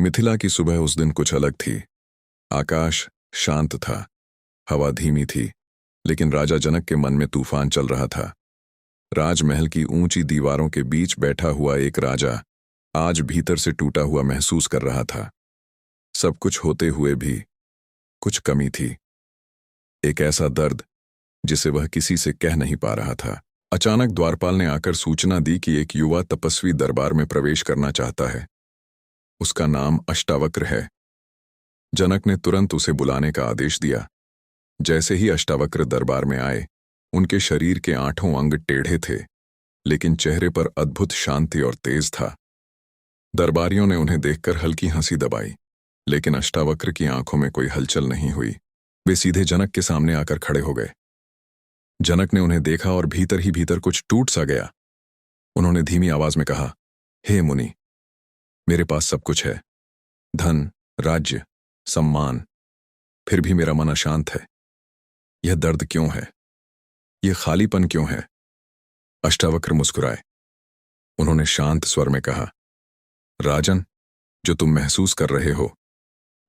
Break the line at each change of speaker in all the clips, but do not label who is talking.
मिथिला की सुबह उस दिन कुछ अलग थी। आकाश शांत था, हवा धीमी थी, लेकिन राजा जनक के मन में तूफान चल रहा था। राजमहल की ऊंची दीवारों के बीच बैठा हुआ एक राजा आज भीतर से टूटा हुआ महसूस कर रहा था। सब कुछ होते हुए भी कुछ कमी थी, एक ऐसा दर्द जिसे वह किसी से कह नहीं पा रहा था। अचानक द्वारपाल ने आकर सूचना दी कि एक युवा तपस्वी दरबार में प्रवेश करना चाहता है। उसका नाम अष्टावक्र है। जनक ने तुरंत उसे बुलाने का आदेश दिया। जैसे ही अष्टावक्र दरबार में आए, उनके शरीर के 8 अंग टेढ़े थे, लेकिन चेहरे पर अद्भुत शांति और तेज था। दरबारियों ने उन्हें देखकर हल्की हंसी दबाई, लेकिन अष्टावक्र की आंखों में कोई हलचल नहीं हुई। वे सीधे जनक के सामने आकर खड़े हो गए। जनक ने उन्हें देखा और भीतर ही भीतर कुछ टूट सा गया। उन्होंने धीमी आवाज में कहा, हे मुनि, मेरे पास सब कुछ है, धन, राज्य, सम्मान, फिर भी मेरा मन अशांत है। यह दर्द क्यों है? यह खालीपन क्यों है? अष्टावक्र मुस्कुराए। उन्होंने शांत स्वर में कहा, राजन, जो तुम महसूस कर रहे हो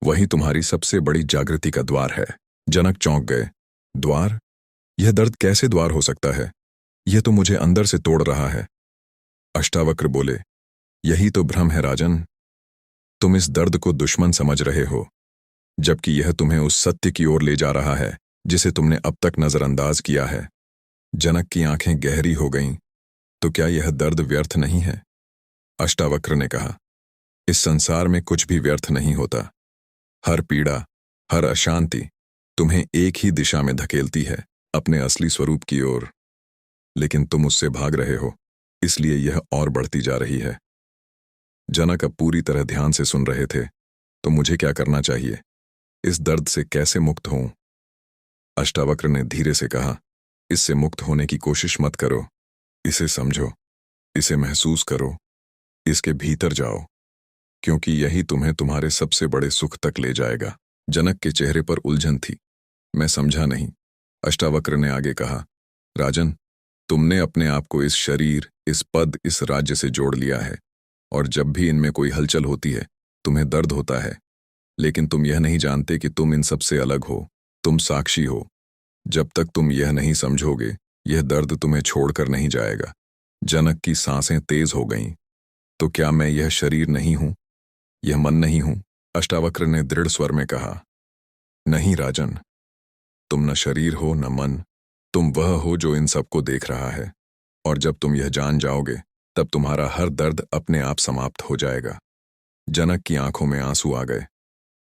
वही तुम्हारी सबसे बड़ी जागृति का द्वार है। जनक चौंक गए। द्वार? यह दर्द कैसे द्वार हो सकता है? यह तो मुझे अंदर से तोड़ रहा है। अष्टावक्र बोले, यही तो भ्रम है राजन। तुम इस दर्द को दुश्मन समझ रहे हो, जबकि यह तुम्हें उस सत्य की ओर ले जा रहा है जिसे तुमने अब तक नजरअंदाज किया है। जनक की आंखें गहरी हो गईं। तो क्या यह दर्द व्यर्थ नहीं है? अष्टावक्र ने कहा, इस संसार में कुछ भी व्यर्थ नहीं होता। हर पीड़ा, हर अशांति तुम्हें एक ही दिशा में धकेलती है, अपने असली स्वरूप की ओर। लेकिन तुम उससे भाग रहे हो, इसलिए यह और बढ़ती जा रही है। जनक अब पूरी तरह ध्यान से सुन रहे थे। तो मुझे क्या करना चाहिए? इस दर्द से कैसे मुक्त होऊं? अष्टावक्र ने धीरे से कहा, इससे मुक्त होने की कोशिश मत करो। इसे समझो, इसे महसूस करो, इसके भीतर जाओ, क्योंकि यही तुम्हें तुम्हारे सबसे बड़े सुख तक ले जाएगा। जनक के चेहरे पर उलझन थी। मैं समझा नहीं। अष्टावक्र ने आगे कहा, राजन, तुमने अपने आप को इस शरीर, इस पद, इस राज्य से जोड़ लिया है, और जब भी इनमें कोई हलचल होती है तुम्हें दर्द होता है। लेकिन तुम यह नहीं जानते कि तुम इन सबसे अलग हो। तुम साक्षी हो। जब तक तुम यह नहीं समझोगे, यह दर्द तुम्हें छोड़कर नहीं जाएगा। जनक की सांसें तेज हो गईं। तो क्या मैं यह शरीर नहीं हूं? यह मन नहीं हूं? अष्टावक्र ने दृढ़ स्वर में कहा, नहीं राजन, तुम न शरीर हो न मन। तुम वह हो जो इन सबको देख रहा है। और जब तुम यह जान जाओगे, तब तुम्हारा हर दर्द अपने आप समाप्त हो जाएगा। जनक की आंखों में आंसू आ गए।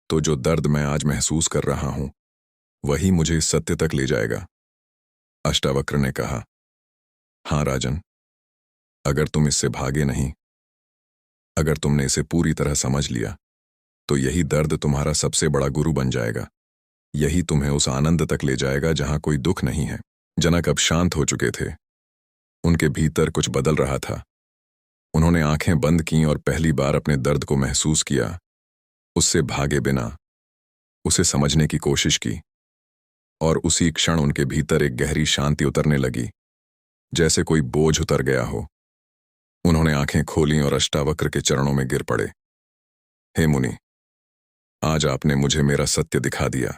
तो जो दर्द मैं आज महसूस कर रहा हूं, वही मुझे इस सत्य तक ले जाएगा। अष्टावक्र ने कहा, हां राजन, अगर तुम इससे भागे नहीं, अगर तुमने इसे पूरी तरह समझ लिया, तो यही दर्द तुम्हारा सबसे बड़ा गुरु बन जाएगा। यही तुम्हें उस आनंद तक ले जाएगा जहां कोई दुख नहीं है। जनक अब शांत हो चुके थे। उनके भीतर कुछ बदल रहा था। उन्होंने आंखें बंद कीं और पहली बार अपने दर्द को महसूस किया। उससे भागे बिना उसे समझने की कोशिश की, और उसी क्षण उनके भीतर एक गहरी शांति उतरने लगी, जैसे कोई बोझ उतर गया हो। उन्होंने आंखें खोलीं और अष्टावक्र के चरणों में गिर पड़े। हे मुनि, आज आपने मुझे मेरा सत्य दिखा दिया।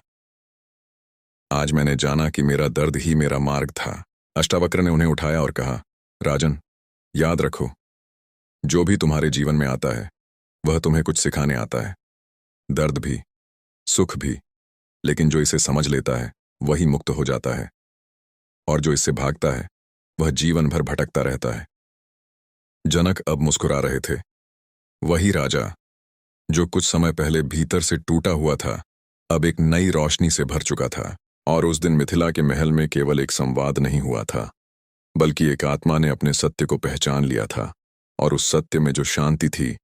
आज मैंने जाना कि मेरा दर्द ही मेरा मार्ग था। अष्टावक्र ने उन्हें उठाया और कहा, राजन, याद रखो, जो भी तुम्हारे जीवन में आता है वह तुम्हें कुछ सिखाने आता है। दर्द भी, सुख भी, लेकिन जो इसे समझ लेता है वही मुक्त हो जाता है, और जो इससे भागता है वह जीवन भर भटकता रहता है। जनक अब मुस्कुरा रहे थे। वही राजा जो कुछ समय पहले भीतर से टूटा हुआ था, अब एक नई रोशनी से भर चुका था। और उस दिन मिथिला के महल में केवल एक संवाद नहीं हुआ था, बल्कि एक आत्मा ने अपने सत्य को पहचान लिया था, और उस सत्य में जो शांति थी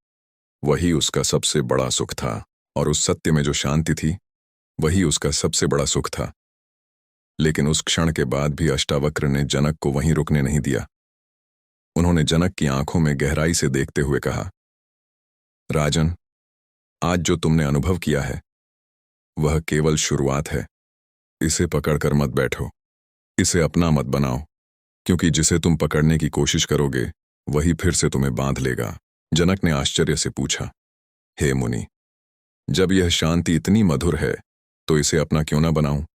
वही उसका सबसे बड़ा सुख था। और उस सत्य में जो शांति थी वही उसका सबसे बड़ा सुख था। लेकिन उस क्षण के बाद भी अष्टावक्र ने जनक को वहीं रुकने नहीं दिया। उन्होंने जनक की आंखों में गहराई से देखते हुए कहा, राजन, आज जो तुमने अनुभव किया है वह केवल शुरुआत है। इसे पकड़कर मत बैठो, इसे अपना मत बनाओ, क्योंकि जिसे तुम पकड़ने की कोशिश करोगे वही फिर से तुम्हें बांध लेगा। जनक ने आश्चर्य से पूछा, हे मुनि, जब यह शांति इतनी मधुर है तो इसे अपना क्यों ना बनाऊं?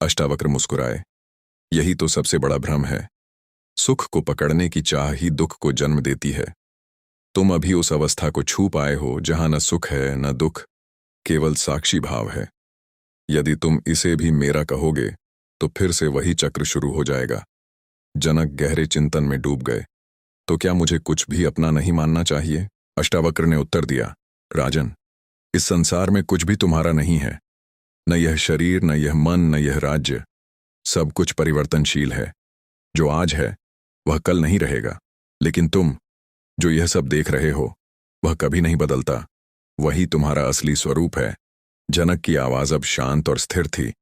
अष्टावक्र मुस्कुराए। यही तो सबसे बड़ा भ्रम है। सुख को पकड़ने की चाह ही दुख को जन्म देती है। तुम अभी उस अवस्था को छू पाए हो जहां न सुख है न दुख, केवल साक्षी भाव है। यदि तुम इसे भी मेरा कहोगे तो फिर से वही चक्र शुरू हो जाएगा। जनक गहरे चिंतन में डूब गए। तो क्या मुझे कुछ भी अपना नहीं मानना चाहिए? अष्टावक्र ने उत्तर दिया, राजन, इस संसार में कुछ भी तुम्हारा नहीं है। न यह शरीर, न यह मन, न यह राज्य। सब कुछ परिवर्तनशील है। जो आज है वह कल नहीं रहेगा। लेकिन तुम जो यह सब देख रहे हो वह कभी नहीं बदलता। वही तुम्हारा असली स्वरूप है। जनक की आवाज अब शांत और स्थिर थी।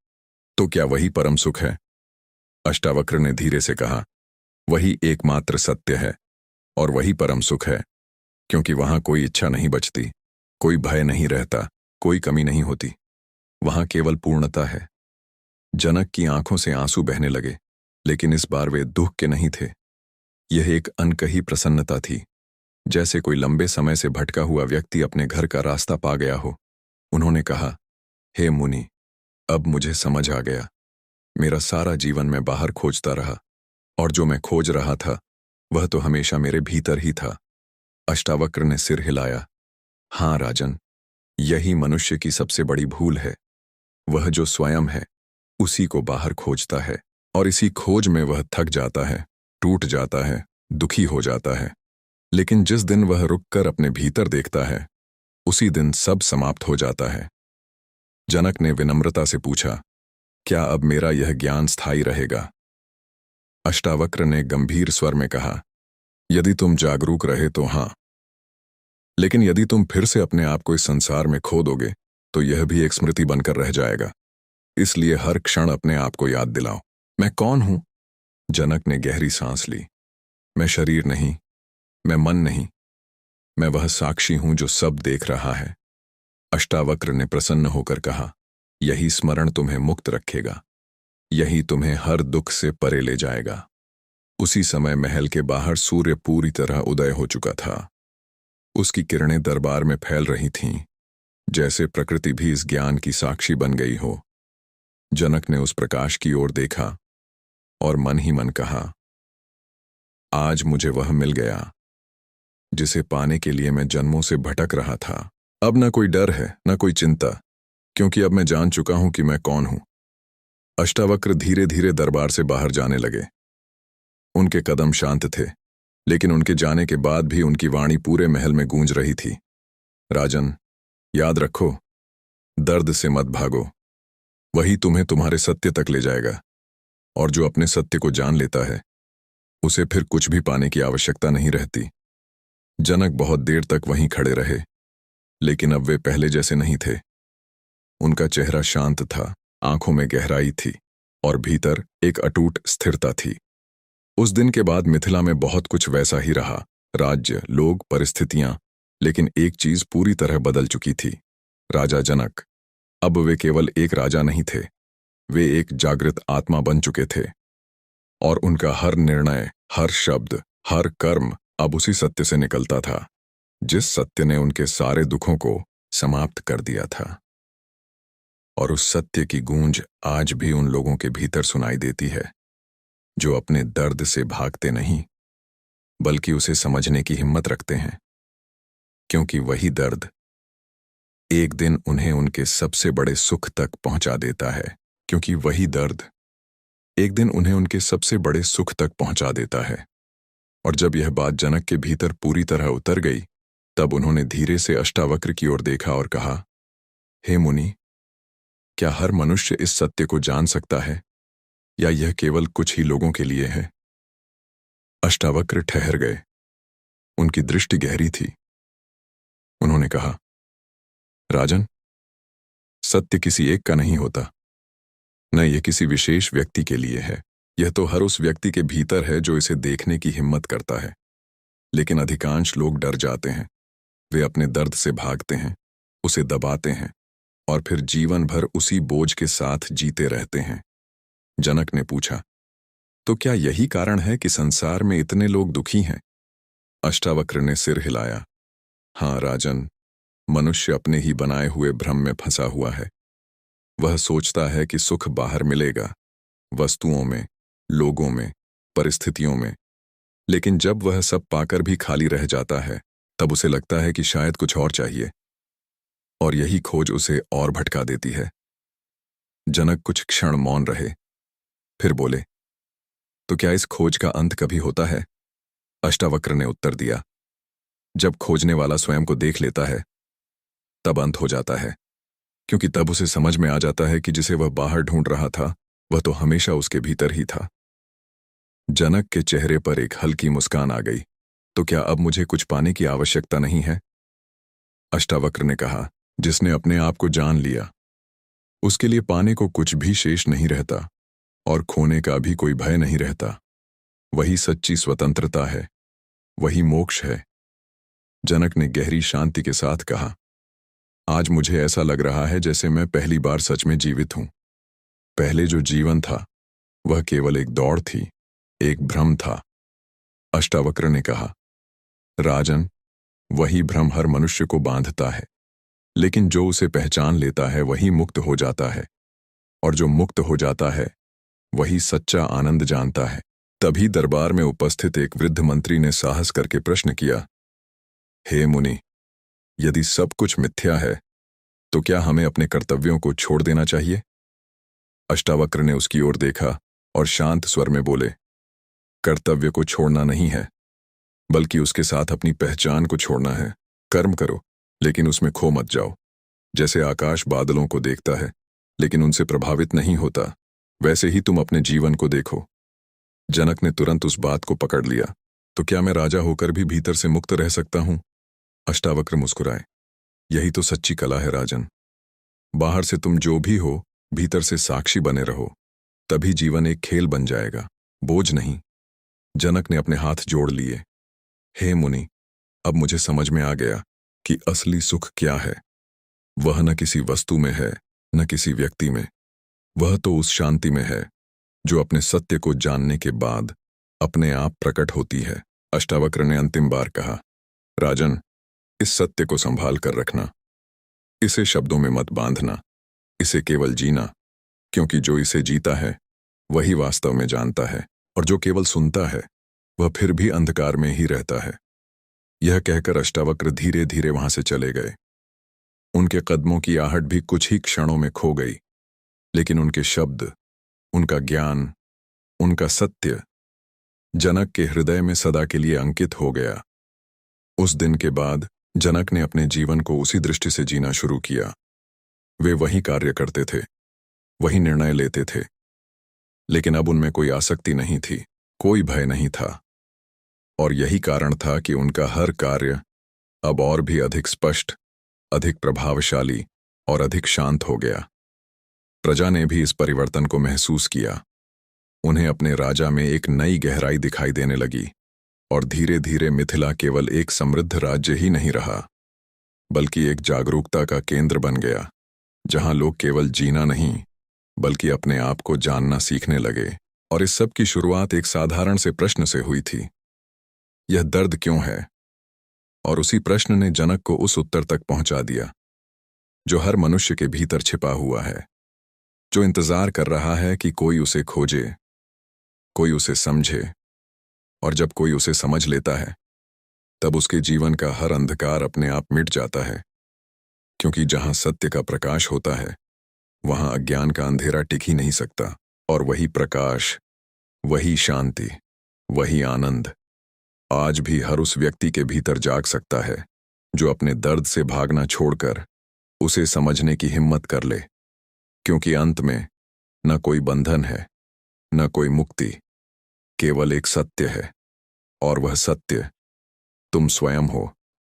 तो क्या वही परम सुख है? अष्टावक्र ने धीरे से कहा, वही एकमात्र सत्य है और वही परम सुख है, क्योंकि वहां कोई इच्छा नहीं बचती, कोई भय नहीं रहता, कोई कमी नहीं होती। वहां केवल पूर्णता है। जनक की आंखों से आंसू बहने लगे, लेकिन इस बार वे दुख के नहीं थे। यह एक अनकही प्रसन्नता थी, जैसे कोई लंबे समय से भटका हुआ व्यक्ति अपने घर का रास्ता पा गया हो। उन्होंने कहा, हे मुनि, अब मुझे समझ आ गया। मेरा सारा जीवन मैं बाहर खोजता रहा, और जो मैं खोज रहा था वह तो हमेशा मेरे भीतर ही था। अष्टावक्र ने सिर हिलाया। हाँ राजन, यही मनुष्य की सबसे बड़ी भूल है। वह जो स्वयं है उसी को बाहर खोजता है, और इसी खोज में वह थक जाता है, टूट जाता है, दुखी हो जाता है। लेकिन जिस दिन वह रुककर अपने भीतर देखता है, उसी दिन सब समाप्त हो जाता है। जनक ने विनम्रता से पूछा, क्या अब मेरा यह ज्ञान स्थायी रहेगा? अष्टावक्र ने गंभीर स्वर में कहा, यदि तुम जागरूक रहे तो हाँ, लेकिन यदि तुम फिर से अपने आप को इस संसार में खो दोगे तो यह भी एक स्मृति बनकर रह जाएगा। इसलिए हर क्षण अपने आप को याद दिलाओ, मैं कौन हूं? जनक ने गहरी सांस ली। मैं शरीर नहीं, मैं मन नहीं, मैं वह साक्षी हूं जो सब देख रहा है। अष्टावक्र ने प्रसन्न होकर कहा, यही स्मरण तुम्हें मुक्त रखेगा, यही तुम्हें हर दुख से परे ले जाएगा। उसी समय महल के बाहर सूर्य पूरी तरह उदय हो चुका था। उसकी किरणें दरबार में फैल रही थीं, जैसे प्रकृति भी इस ज्ञान की साक्षी बन गई हो। जनक ने उस प्रकाश की ओर देखा और मन ही मन कहा, आज मुझे वह मिल गया जिसे पाने के लिए मैं जन्मों से भटक रहा था। अब न कोई डर है, न कोई चिंता, क्योंकि अब मैं जान चुका हूं कि मैं कौन हूं। अष्टावक्र धीरे धीरे दरबार से बाहर जाने लगे। उनके कदम शांत थे, लेकिन उनके जाने के बाद भी उनकी वाणी पूरे महल में गूंज रही थी। राजन, याद रखो, दर्द से मत भागो। वही तुम्हें तुम्हारे सत्य तक ले जाएगा, और जो अपने सत्य को जान लेता है उसे फिर कुछ भी पाने की आवश्यकता नहीं रहती। जनक बहुत देर तक वहीं खड़े रहे, लेकिन अब वे पहले जैसे नहीं थे। उनका चेहरा शांत था, आंखों में गहराई थी और भीतर एक अटूट स्थिरता थी। उस दिन के बाद मिथिला में बहुत कुछ वैसा ही रहा, राज्य, लोग, परिस्थितियां, लेकिन एक चीज पूरी तरह बदल चुकी थी, राजा जनक। अब वे केवल एक राजा नहीं थे, वे एक जागृत आत्मा बन चुके थे, और उनका हर निर्णय, हर शब्द, हर कर्म अब उसी सत्य से निकलता था, जिस सत्य ने उनके सारे दुखों को समाप्त कर दिया था। और उस सत्य की गूंज आज भी उन लोगों के भीतर सुनाई देती है, जो अपने दर्द से भागते नहीं, बल्कि उसे समझने की हिम्मत रखते हैं, क्योंकि वही दर्द एक दिन उन्हें उनके सबसे बड़े सुख तक पहुंचा देता है। क्योंकि वही दर्द एक दिन उन्हें उनके सबसे बड़े सुख तक पहुंचा देता है। और जब यह बात जनक के भीतर पूरी तरह उतर गई, तब उन्होंने धीरे से अष्टावक्र की ओर देखा और कहा, हे मुनि, क्या हर मनुष्य इस सत्य को जान सकता है, या यह केवल कुछ ही लोगों के लिए है? अष्टावक्र ठहर गए। उनकी दृष्टि गहरी थी। उन्होंने कहा, राजन, सत्य किसी एक का नहीं होता, न यह किसी विशेष व्यक्ति के लिए है। यह तो हर उस व्यक्ति के भीतर है जो इसे देखने की हिम्मत करता है। लेकिन अधिकांश लोग डर जाते हैं। वे अपने दर्द से भागते हैं, उसे दबाते हैं, और फिर जीवन भर उसी बोझ के साथ जीते रहते हैं। जनक ने पूछा, तो क्या यही कारण है कि संसार में इतने लोग दुखी हैं? अष्टावक्र ने सिर हिलाया। हाँ राजन, मनुष्य अपने ही बनाए हुए भ्रम में फंसा हुआ है। वह सोचता है कि सुख बाहर मिलेगा, वस्तुओं में, लोगों में, परिस्थितियों में, लेकिन जब वह सब पाकर भी खाली रह जाता है, तब उसे लगता है कि शायद कुछ और चाहिए, और यही खोज उसे और भटका देती है। जनक कुछ क्षण मौन रहे, फिर बोले, तो क्या इस खोज का अंत कभी होता है? अष्टावक्र ने उत्तर दिया, जब खोजने वाला स्वयं को देख लेता है, तब अंत हो जाता है, क्योंकि तब उसे समझ में आ जाता है कि जिसे वह बाहर ढूंढ रहा था, वह तो हमेशा उसके भीतर ही था। जनक के चेहरे पर एक हल्की मुस्कान आ गई। तो क्या अब मुझे कुछ पाने की आवश्यकता नहीं है? अष्टावक्र ने कहा, जिसने अपने आप को जान लिया, उसके लिए पाने को कुछ भी शेष नहीं रहता, और खोने का भी कोई भय नहीं रहता। वही सच्ची स्वतंत्रता है, वही मोक्ष है। जनक ने गहरी शांति के साथ कहा, आज मुझे ऐसा लग रहा है जैसे मैं पहली बार सच में जीवित हूं। पहले जो जीवन था, वह केवल एक दौड़ थी, एक भ्रम था। अष्टावक्र ने कहा, राजन, वही भ्रम हर मनुष्य को बांधता है, लेकिन जो उसे पहचान लेता है वही मुक्त हो जाता है, और जो मुक्त हो जाता है वही सच्चा आनंद जानता है। तभी दरबार में उपस्थित एक वृद्ध मंत्री ने साहस करके प्रश्न किया, हे मुनि, यदि सब कुछ मिथ्या है, तो क्या हमें अपने कर्तव्यों को छोड़ देना चाहिए? अष्टावक्र ने उसकी ओर देखा और शांत स्वर में बोले, कर्तव्य को छोड़ना नहीं है, बल्कि उसके साथ अपनी पहचान को छोड़ना है। कर्म करो, लेकिन उसमें खो मत जाओ। जैसे आकाश बादलों को देखता है, लेकिन उनसे प्रभावित नहीं होता, वैसे ही तुम अपने जीवन को देखो। जनक ने तुरंत उस बात को पकड़ लिया, तो क्या मैं राजा होकर भी भीतर से मुक्त रह सकता हूं? अष्टावक्र मुस्कुराए, यही तो सच्ची कला है राजन। बाहर से तुम जो भी हो, भीतर से साक्षी बने रहो, तभी जीवन एक खेल बन जाएगा, बोझ नहीं। जनक ने अपने हाथ जोड़ लिए, हे मुनि, अब मुझे समझ में आ गया कि असली सुख क्या है। वह न किसी वस्तु में है, न किसी व्यक्ति में, वह तो उस शांति में है जो अपने सत्य को जानने के बाद अपने आप प्रकट होती है। अष्टावक्र ने अंतिम बार कहा, राजन, इस सत्य को संभाल कर रखना, इसे शब्दों में मत बांधना, इसे केवल जीना, क्योंकि जो इसे जीता है वही वास्तव में जानता है, और जो केवल सुनता है वह फिर भी अंधकार में ही रहता है। यह कहकर अष्टावक्र धीरे धीरे वहां से चले गए। उनके कदमों की आहट भी कुछ ही क्षणों में खो गई, लेकिन उनके शब्द, उनका ज्ञान, उनका सत्य जनक के हृदय में सदा के लिए अंकित हो गया। उस दिन के बाद जनक ने अपने जीवन को उसी दृष्टि से जीना शुरू किया। वे वही कार्य करते थे, वही निर्णय लेते थे, लेकिन अब उनमें कोई आसक्ति नहीं थी, कोई भय नहीं था, और यही कारण था कि उनका हर कार्य अब और भी अधिक स्पष्ट, अधिक प्रभावशाली और अधिक शांत हो गया। प्रजा ने भी इस परिवर्तन को महसूस किया। उन्हें अपने राजा में एक नई गहराई दिखाई देने लगी, और धीरे धीरे मिथिला केवल एक समृद्ध राज्य ही नहीं रहा, बल्कि एक जागरूकता का केंद्र बन गया, जहां लोग केवल जीना नहीं, बल्कि अपने आप को जानना सीखने लगे। और इस सब की शुरुआत एक साधारण से प्रश्न से हुई थी, यह दर्द क्यों है? और उसी प्रश्न ने जनक को उस उत्तर तक पहुंचा दिया जो हर मनुष्य के भीतर छिपा हुआ है, जो इंतजार कर रहा है कि कोई उसे खोजे, कोई उसे समझे, और जब कोई उसे समझ लेता है, तब उसके जीवन का हर अंधकार अपने आप मिट जाता है, क्योंकि जहां सत्य का प्रकाश होता है, वहां अज्ञान का अंधेरा टिक ही नहीं सकता। और वही प्रकाश, वही शांति, वही आनंद आज भी हर उस व्यक्ति के भीतर जाग सकता है जो अपने दर्द से भागना छोड़कर उसे समझने की हिम्मत कर ले, क्योंकि अंत में न कोई बंधन है, न कोई मुक्ति, केवल एक सत्य है, और वह सत्य तुम स्वयं हो।